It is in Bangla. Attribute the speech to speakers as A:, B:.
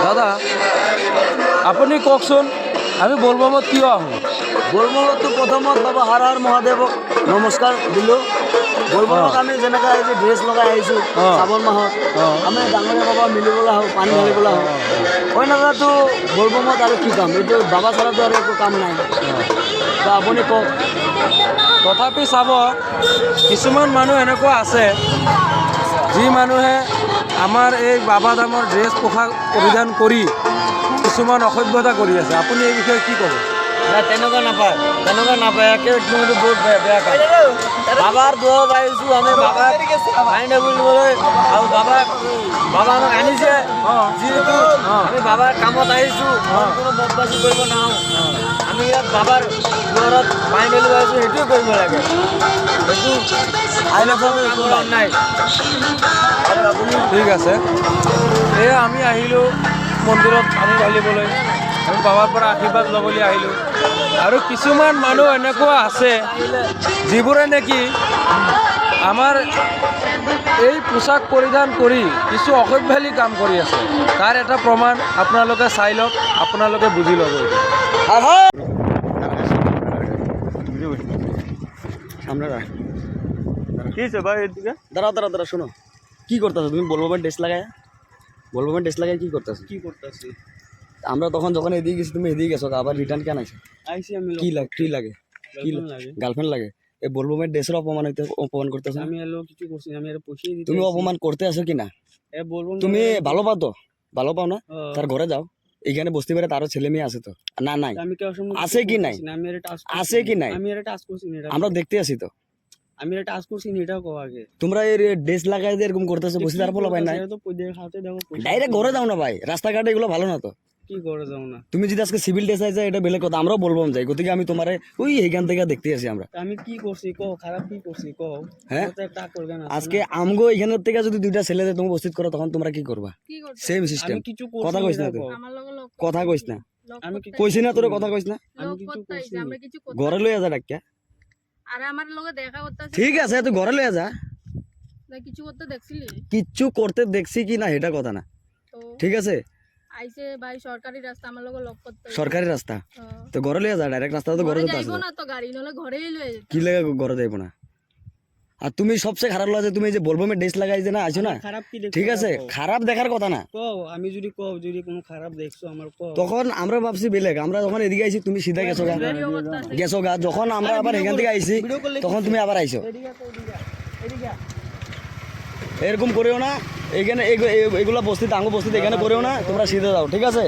A: দাদা আপুনি কওকচোন আমি বলবমত কিয় আহোঁ?
B: বলবমতো প্ৰথমত বাবা হৰ হৰ মহাদেৱক নমস্কাৰ দিলোঁ। বলবমত আমি যেনেকৈ আজি ড্ৰেছ লগাই আহিছোঁ শ্ৰাবণ মাহত, আমি ডাঙৰে বাবা মিলিবলৈ আহোঁ, পানী ঢালিবলৈ আহোঁ। অন্যতো বলবমত আৰু কি কাম, এইটো বাবা ছাড়াতো আৰু একো কাম নাই। তো আপুনি কওক।
A: তথাপি চাব কিছুমান মানুহ এনেকুৱা আছে যি মানুহে আমাৰ এই বাবা ধামৰ ড্ৰেছ পোছাক পৰিধান কৰি কিছুমান অসভ্যতা কৰি আছে। আপুনি এই বিষয়ে কি ক'ব?
B: নাই তেনেকুৱা নাপায় একে কিন্তু বহুত বেয়া কাম। বাবাৰ দূৰত আহিছোঁ আমি, বাবাক পানী ঢালিবলৈ আৰু বাবা আমাক আনিছে যিহেতু আমি বাবাৰ কামত আহিছোঁ, কোনো বদমাছি কৰিব নাহোঁ। আমি ইয়াত বাবাৰ দূৰত পানী ঢালিব আহিছোঁ, সেইটোৱে কৰিব লাগে। সেইটো আইনত নাই।
A: ঠিক আছে, এয়া আমি আহিলোঁ মন্দিৰত পানী ঢালিবলৈ, আমি বাবাৰ পৰা আশীৰ্বাদ ল'বলৈ আহিলোঁ। আৰু কিছুমান মানুহ এনেকুৱা আছে যিবোৰে নেকি আমাৰ এই পোছাক পৰিধান কৰি কিছু অসভ্যালি কাম কৰি আছে। তাৰ এটা প্ৰমাণ আপোনালোকে চাই লওক, আপোনালোকে বুজি ল'ব।
B: কি হচ্ছে ভাই? এদিকে দাঁড়াও শোনো, কি করতেছো তুমি? বলবমের ড্রেস লাগাই কি করতেছি? আমরা তখন যখন এদিকে গেছি তুমি এদিকে গেছো, আবার রিটার্ন কেন আইছো? কি লাগে গার্লফ্রেন্ড লাগে? এই বলবমের ড্রেসের অপমান করতেছো।
C: আমি এলো কিছু করছি, আমি এর পুষিয়ে দিতে।
B: তুমি অপমান করতে আসো কি না? তুমি ভালো পাও না? তার ঘরে যাও, এখানে বসতে পারে তারও ছেলে মেয়ে আছে তো না? নাই আছে কি নাই? আছে কি নাই?
C: আমি এর টাস্ক করছি না,
B: আমরা দেখতে আসি তো।
C: আমি এর টাস্ক করছি না, এটাও কও আগে।
B: তোমরা এই ড্রেস লাগাই দিয়ে এরকম করতেছো, বসে তার বলা ভাই নাই।
C: তো পয়দের হাতে দেখো,
B: ডাইরেক্ট ঘরে যাও না ভাই, রাস্তাঘাটে এগুলো ভালো না তো।
C: কি করে যাও না?
B: তুমি যদি আজকে সিভিল ড্রেস আছে এটা বেলেগ কথা, আমরাও বলবো যাই, গতিকে আমি তোমারে ওই এইখান থেকে দেখতে আসি আমরা।
C: আমি কি করছি কও, খারাপ কি করছি কও?
B: হ্যাঁ
C: তো একটা করবে না
B: আজকে আমগো এখানের থেকে যদি দুইটা ছেলে তুমি উপস্থিত করো তখন তোমরা কি করবা? Same system.
C: আমি কিছু
B: কথা কইস না তুই, কথা কইস না,
C: আমি
B: কইছি না তোরে, কথা কইস না।
C: আমি কিছু করছি
B: ঘরে লইয়া যা ডাক্কা।
D: আরে আমার লগে দেখা করতেছে।
B: ঠিক আছে তুই ঘরে লইয়া যা।
D: কিছু করতে দেখছিলি?
B: কিচ্ছু করতে দেখছি কি না এটা কথা না,
D: তো
B: ঠিক আছে?
D: আইছে ভাই সরকারি রাস্তা, আমার লগে লক করতে।
B: সরকারি রাস্তা তো ঘরে লইয়া যা, ডাইরেক্ট রাস্তা তো ঘরে যেতে
D: যাইবো
B: আছে।
D: না তো গাড়ি নলে ঘরেই লয়ে যেত।
B: কি লাগে ঘরে যাইবো না? আর তুমি সবচেয়ে খারাপ লাগে তুমি এই যে বলবো ড্রেস লাগাই যে না আইছো না,
C: খারাপ কি দেখছো?
B: ঠিক আছে খারাপ দেখার কথা না।
C: কও, আমি যদি কও যদি কোনো খারাপ দেখছো আমার কও।
B: তখন আমরা ভাবছি বেলেগ, আমরা যখন এদিকে আইছি তুমি সিধা গেছো গা, যখন আমরা আবার এখান থেকে আইছি তখন তুমি আবার আইছো। এরকম করেও না, এখানে এগুলা বস্তিতে আঙ্গু বস্তিতে এখানে করেও না, তোমরা সিধা যাও, ঠিক আছে?